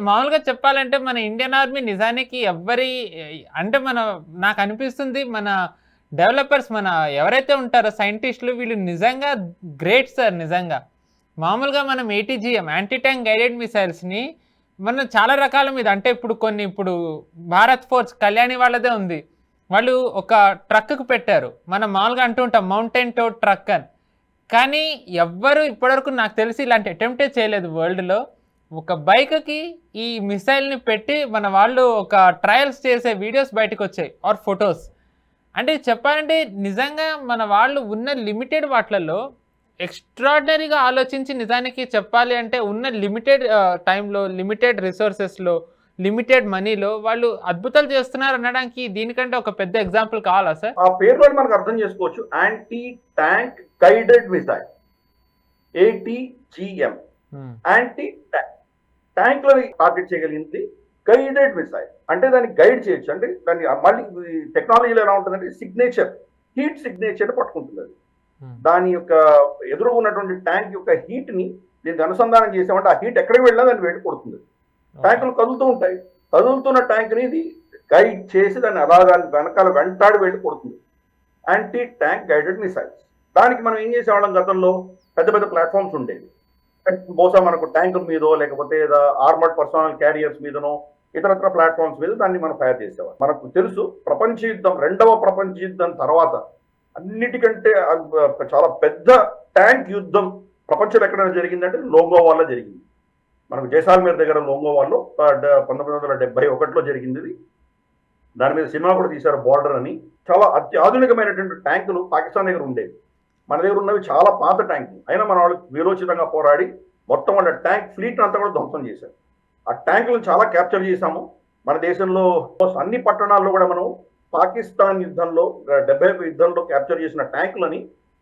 మామూలుగా చెప్పాలంటే మన ఇండియన్ ఆర్మీ నిజానికి అంటే నాకు అనిపిస్తుంది మన డెవలపర్స్ ఎవరైతే ఉంటారో సైంటిస్టులు వీళ్ళు నిజంగా గ్రేట్ సార్ నిజంగా. మామూలుగా మనం ఏటీజీఎం యాంటీ ట్యాంక్ గైడెడ్ మిసైల్స్‌ని మనం చాలా రకాల మీద అంటే ఇప్పుడు భారత్ ఫోర్స్ కళ్యాణి వాళ్ళదే ఉంది. వాళ్ళు ఒక ట్రక్‌కి పెట్టారు. మనం మామూలుగా అంటూ ఉంటాం మౌంటైన్ టోడ్ ట్రక్ అని. కానీ ఎవ్వరు ఇప్పటివరకు నాకు తెలిసి ఇలాంటి అటెంప్టే చేయలేదు వరల్డ్‌లో. ఒక బైక్‌కి ఈ మిసైల్‌ని పెట్టి మన వాళ్ళు ఒక ట్రయల్స్ చేసే వీడియోస్ బయటకొచ్చాయి ఆర్ ఫోటోస్. అంటే చెప్పాలంటే నిజంగా మన వాళ్ళు ఉన్న లిమిటెడ్ వాటిలలో ఎక్స్‌ట్రార్డినరీగా ఆలోచించి నిజానికి చెప్పాలి అంటే ఉన్న లిమిటెడ్ టైమ్‌లో, లిమిటెడ్ రిసోర్సెస్‌లో, లిమిటెడ్ మనీలో వాళ్ళు అద్భుతాలు చేస్తున్నారు అనడానికి దీనికంటే ఒక పెద్ద ఎగ్జాంపుల్ కావాలా సార్? ఆ పేరులో మనకు అర్థం చేసుకోవచ్చు. Anti tank guided missile, ATGM. Anti ట్యాంక్లని టార్గెట్ చేయగలిగింది గైడెడ్ మిసైల్. అంటే దాన్ని గైడ్ చేయొచ్చు. అంటే దాన్ని మళ్ళీ టెక్నాలజీలో ఎలా ఉంటుందంటే సిగ్నేచర్, హీట్ సిగ్నేచర్ పట్టుకుంటుంది అది. దాని యొక్క ఎదురు ఉన్నటువంటి ట్యాంక్ యొక్క హీట్ ని దీనికి అనుసంధానం చేసామంటే ఆ హీట్ ఎక్కడికి వెళ్ళినా దాన్ని వేడి కొడుతుంది. ట్యాంకులు కదులుతూ ఉంటాయి. కదులుతున్న ట్యాంక్ ని ఇది గైడ్ చేసి దాన్ని అలాగా వెనకాల వెంటాడి వెళ్ళి కొడుతుంది. Anti tank guided missiles. దానికి మనం ఏం చేసేవాళ్ళం గతంలో, పెద్ద పెద్ద ప్లాట్ఫామ్స్ ఉండేవి. బహుశా మనకు ట్యాంకుల మీదో లేకపోతే ఆర్మర్డ్ పర్సనల్ క్యారియర్స్ మీదనో ఇతరత్ర ప్లాట్ఫామ్స్ మీద దాన్ని మనం తయారు చేసేవాళ్ళం. మనకు తెలుసు ప్రపంచ యుద్ధం, రెండవ ప్రపంచ యుద్ధం తర్వాత అన్నిటికంటే చాలా పెద్ద ట్యాంక్ యుద్ధం ప్రపంచంలో ఎక్కడైనా జరిగిందంటే లోంగోవాల్లో జరిగింది. మనకు జైసాల్మేర్ దగ్గర లోంగోవాల్లో 1971లో జరిగింది ఇది. దాని మీద సినిమా కూడా తీశారు, బార్డర్ అని. చాలా అత్యాధునికమైనటువంటి ట్యాంకులు పాకిస్తాన్ దగ్గర ఉండేవి. మన దగ్గర ఉన్నవి చాలా పాత ట్యాంకులు. అయినా మన వాళ్ళు వీరోచితంగా పోరాడి మొత్తం వాళ్ళ ట్యాంక్ ఫ్లీట్ అంతా కూడా ధ్వంసం చేశారు. ఆ ట్యాంకులను చాలా క్యాప్చర్ చేశాము. మన దేశంలో అన్ని పట్టణాల్లో కూడా మనం పాకిస్తాన్ యుద్ధంలో 70 యుద్ధంలో క్యాప్చర్ చేసిన ట్యాంకులని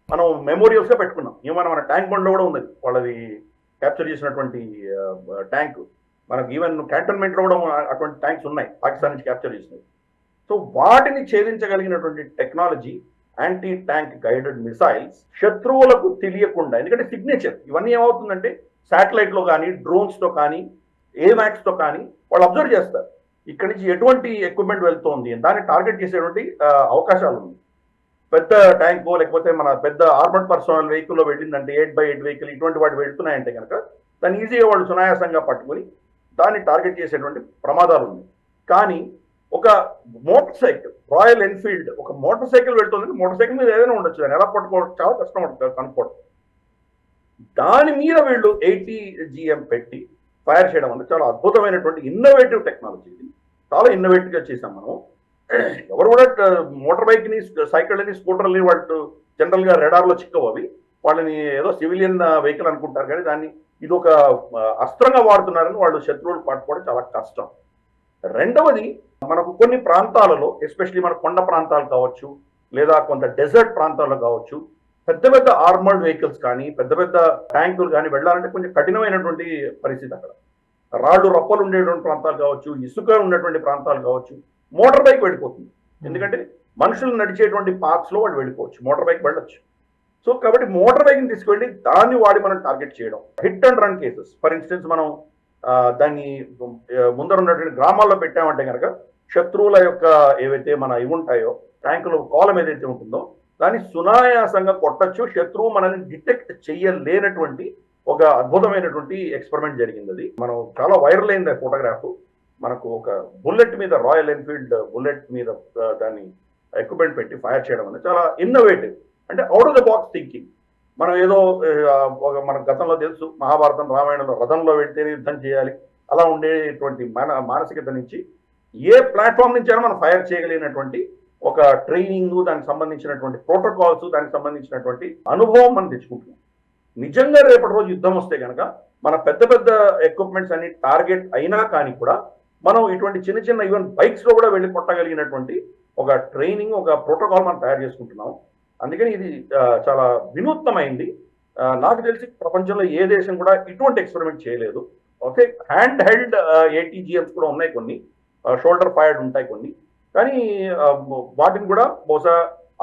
మనం మెమోరియల్స్గా పెట్టుకున్నాం. ఏమన్నా మన ట్యాంక్ బండ్లో కూడా ఉన్నది వాళ్ళది క్యాప్చర్ చేసినటువంటి ట్యాంకు. మనకు ఈవెన్ క్యాంటోన్మెంట్లో కూడా అటువంటి ట్యాంక్స్ ఉన్నాయి పాకిస్తాన్ నుంచి క్యాప్చర్ చేసినవి. సో వాటిని ఛేదించగలిగినటువంటి technology anti tank guided missiles శత్రువులకు తెలియకుండా, ఎందుకంటే సిగ్నేచర్ ఇవన్నీ ఏమవుతుందంటే శాటిలైట్లో కానీ డ్రోన్స్తో కానీ ఏమాక్స్తో కానీ వాళ్ళు అబ్జర్వ్ చేస్తారు ఇక్కడి నుంచి ఎటువంటి ఎక్విప్మెంట్ వెళ్తోంది, దాన్ని టార్గెట్ చేసేటువంటి అవకాశాలు ఉన్నాయి. పెద్ద ట్యాంకో లేకపోతే మన పెద్ద ఆర్మర్డ్ పర్సనల్ వెహికల్లో వెళ్ళిందంటే 8x8 వెహికల్ ఇటువంటి వాటి వెళ్తున్నాయంటే కనుక దాన్ని ఈజీగా వాళ్ళు సునాయాసంగా పట్టుకొని దాన్ని టార్గెట్ చేసేటువంటి ప్రమాదాలు ఉన్నాయి. కానీ ఒక మోటార్ సైకిల్, రాయల్ ఎన్ఫీల్డ్ ఒక మోటార్ సైకిల్ వెళ్తుంది, మోటార్ సైకిల్ మీద ఏదైనా ఉండొచ్చు, దాన్ని ఎలా పట్టుకోవడం చాలా కష్టం ఉంటుంది కనుక్కోవడం. దాని మీద వీళ్ళు ఏటీజీఎం పెట్టి ఫైర్ చేయడం అంటే చాలా అద్భుతమైనటువంటి ఇన్నోవేటివ్ టెక్నాలజీ. ఇది చాలా ఇన్నోవేటివ్గా చేసాం మనం. ఎవరు కూడా మోటార్ బైక్ని, సైకిళ్ళని, స్కూటర్ని వాళ్ళు జనరల్గా రెడార్లో చిక్కవు. అవి వాళ్ళని ఏదో సివిలియన్ వెహికల్ అనుకుంటారు, కానీ దాన్ని ఇది ఒక అస్త్రంగా వాడుతున్నారని వాళ్ళు శత్రువులు పట్టుకోవడం చాలా కష్టం. రెండవది, మనకు కొన్ని ప్రాంతాలలో ఎస్పెషలీ మన కొండ ప్రాంతాలు కావచ్చు లేదా కొంత డెజర్ట్ ప్రాంతాల్లో కావచ్చు, పెద్ద పెద్ద ఆర్మర్డ్ వెహికల్స్ కానీ పెద్ద పెద్ద ట్యాంకులు కానీ వెళ్ళాలంటే కొంచెం కఠినమైనటువంటి పరిస్థితి. అక్కడ రాళ్ళు రప్పలు ఉండేటువంటి ప్రాంతాలు కావచ్చు, ఇసుక ఉన్నటువంటి ప్రాంతాలు కావచ్చు, మోటార్ బైక్ వెళ్ళిపోతుంది. ఎందుకంటే మనుషులు నడిచేటువంటి పాత్స్లో వాళ్ళు వెళ్ళిపోవచ్చు, మోటార్ బైక్ వెళ్ళొచ్చు. సో కాబట్టి మోటార్ బైక్ని తీసుకువెళ్ళి దాన్ని వాడి మనం టార్గెట్ చేయడం. Hit and run cases, for instance మనం దాన్ని ముందర ఉన్నటువంటి గ్రామాల్లో పెట్టామంటే కనుక శత్రువుల యొక్క ఏవైతే మన ఇవి ఉంటాయో ట్యాంకుల కాలం ఏదైతే ఉంటుందో దాన్ని సునాయాసంగా కొట్టచ్చు. శత్రువు మనల్ని డిటెక్ట్ చెయ్యలేనటువంటి ఒక అద్భుతమైనటువంటి ఎక్స్పెరిమెంట్ జరిగింది. అది మనం చాలా వైరల్ అయింది ఫోటోగ్రాఫ్. మనకు ఒక బుల్లెట్ మీద, రాయల్ ఎన్ఫీల్డ్ బుల్లెట్ మీద దాన్ని ఎక్విప్మెంట్ పెట్టి ఫైర్ చేయడం అనేది చాలా ఇన్నోవేటివ్. అంటే out of the box thinking. మనం ఏదో మన గతంలో తెలుసు, మహాభారతం రామాయణంలో రథంలో వెళ్తేనే యుద్ధం చేయాలి అలా ఉండేటువంటి మానసికత నుంచి ఏ ప్లాట్ఫామ్ నుంచి అయినా మనం ఫైర్ చేయగలిగినటువంటి ఒక ట్రైనింగ్, దానికి సంబంధించినటువంటి ప్రోటోకాల్స్, దానికి సంబంధించినటువంటి అనుభవం మనం తెచ్చుకుంటున్నాం. నిజంగా రేపటి రోజు యుద్ధం వస్తే కనుక మన పెద్ద పెద్ద ఎక్విప్మెంట్స్ అన్ని టార్గెట్ అయినా కానీ కూడా మనం ఇటువంటి చిన్న చిన్న ఈవెన్ బైక్స్లో కూడా వెళ్ళి కొట్టగలిగినటువంటి ఒక ట్రైనింగ్, ఒక ప్రోటోకాల్ మనం తయారు చేసుకుంటున్నాం. అందుకని ఇది చాలా వినూత్నమైంది. నాకు తెలిసి ప్రపంచంలో ఏ దేశం కూడా ఇటువంటి ఎక్స్పెరిమెంట్ చేయలేదు. ఓకే, హ్యాండ్ హెల్డ్ ఏటీజీఎంస్ కూడా ఉన్నాయి, కొన్ని షోల్డర్ ఫైర్డ్ ఉంటాయి కొన్ని, కానీ వాటిని కూడా బహుశా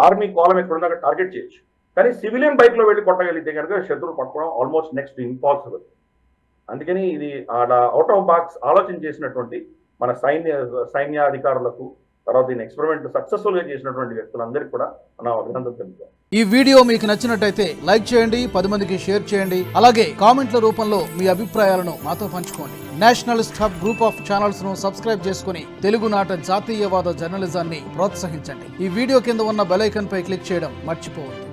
ఆర్మీ కాలం ఎక్కడున్నా టార్గెట్ చేయొచ్చు. కానీ సివిలియన్ బైక్లో వెళ్ళి కొట్టగలిగితే కనుక శత్రువులు పట్టుకోవడం ఆల్మోస్ట్ నెక్స్ట్ ఇంపాసిబుల్. అందుకని ఇది అవుట్ ఆఫ్ బాక్స్ ఆలోచన చేసినటువంటి మన సైన్యాధికారులకు, తర్వాత దీని ఎక్స్పెరిమెంట్ సక్సెస్ఫుల్ గా చేసినటువంటి వ్యక్తులందరికీ కూడా నా అభినందనలు తెలుపుతాను. ఈ వీడియో మీకు నచ్చినట్టయితే లైక్ చేయండి, 10 మందికి షేర్ చేయండి. అలాగే కామెంట్ల రూపంలో మీ అభిప్రాయాలను మాతో పంచుకోండి. Nationalist hub group of channels ను సబ్స్క్రైబ్ చేసుకుని తెలుగునాట జాతీయవాద జర్నలిజాన్ని ప్రోత్సహించండి. ఈ వీడియో కింద ఉన్న బెల్ ఐకాన్ పై క్లిక్ చేయడం మర్చిపోవద్దు.